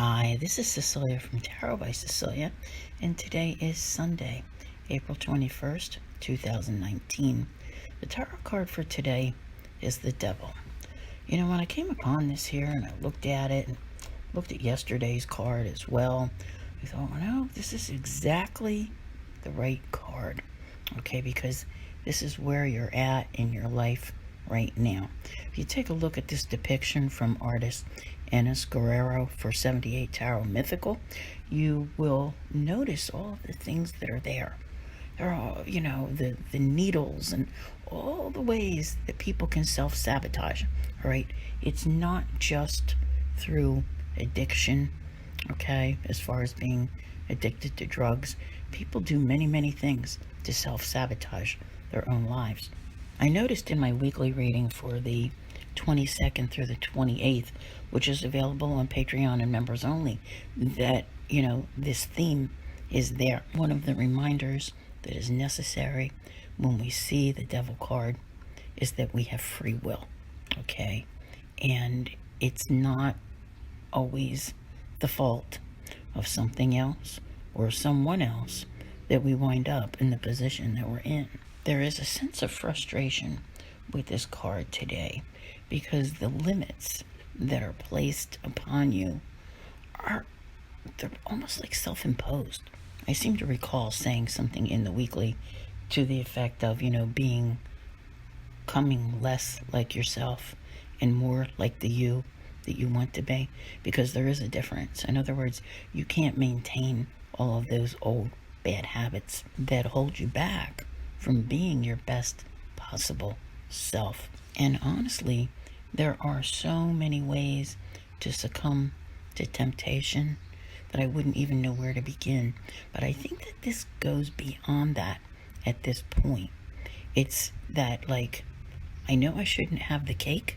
Hi, this is Cecilia from Tarot by Cecilia, and today is Sunday, April 21st, 2019. The tarot card for today is the Devil. You know, when I came upon this here and I looked at it and looked at yesterday's card as well, I thought, well, no, this is exactly the right card, okay, because this is where you're at in your life right now. If you take a look at this depiction from artist Enes Guerrero for 78 Tarot Mythical, you will notice all of the things that are there. There are, you know, the needles and all the ways that people can self-sabotage, all right? It's not just through addiction, okay, as far as being addicted to drugs. People do many things to self-sabotage their own lives. I noticed in my weekly reading for the 22nd through the 28th, which is available on Patreon and members only, that, you know, this theme is there. One of the reminders that is necessary when we see the Devil card is that we have free will, okay? And it's not always the fault of something else or someone else that we wind up in the position that we're in. There is a sense of frustration with this card today because the limits that are placed upon you they're almost like self-imposed. I seem to recall saying something in the weekly to the effect of, you know, becoming less like yourself and more like the you that you want to be, because there is a difference. In other words, you can't maintain all of those old bad habits that hold you back from being your best possible self. And honestly, there are so many ways to succumb to temptation that I wouldn't even know where to begin. But I think that this goes beyond that at this point. It's that, like, I know I shouldn't have the cake,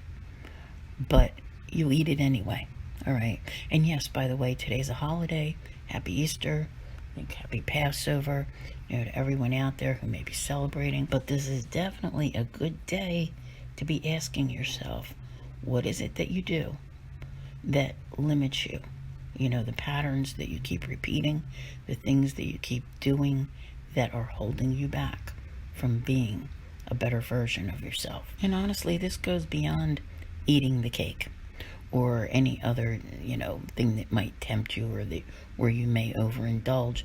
but you eat it anyway, all right? And yes, by the way, today's a holiday. Happy Easter. I think happy Passover, you know, to everyone out there who may be celebrating. But this is definitely a good day to be asking yourself, what is it that you do that limits you? You know, the patterns that you keep repeating, the things that you keep doing that are holding you back from being a better version of yourself. And honestly, this goes beyond eating the cake or any other, you know, thing that might tempt you or where you may overindulge.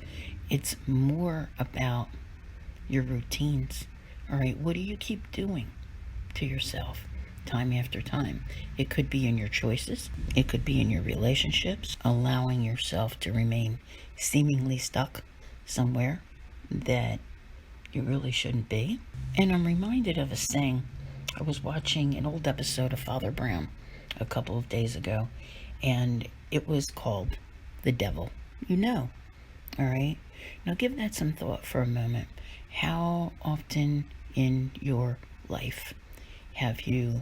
It's more about your routines. All right, what do you keep doing to yourself time after time? It could be in your choices. It could be in your relationships, allowing yourself to remain seemingly stuck somewhere that you really shouldn't be. And I'm reminded of a saying. I was watching an old episode of Father Brown a couple of days ago, and it was called The Devil You Know. All right? Now give that some thought for a moment. How often in your life have you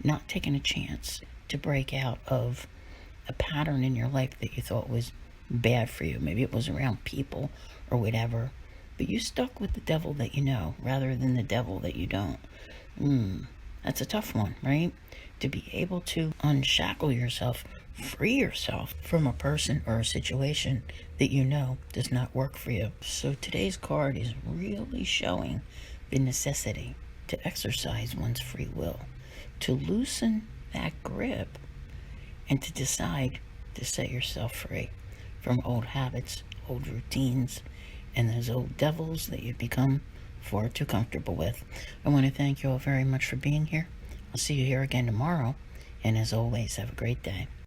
not taken a chance to break out of a pattern in your life that you thought was bad for you? Maybe it was around people or whatever, but you stuck with the devil that you know rather than the devil that you don't. That's a tough one, right? To be able to unshackle yourself, free yourself from a person or a situation that you know does not work for you. So today's card is really showing the necessity to exercise one's free will, to loosen that grip, and to decide to set yourself free from old habits, old routines, and those old devils that you've become far too comfortable with. I want to thank you all very much for being here. I'll see you here again tomorrow, and as always, have a great day.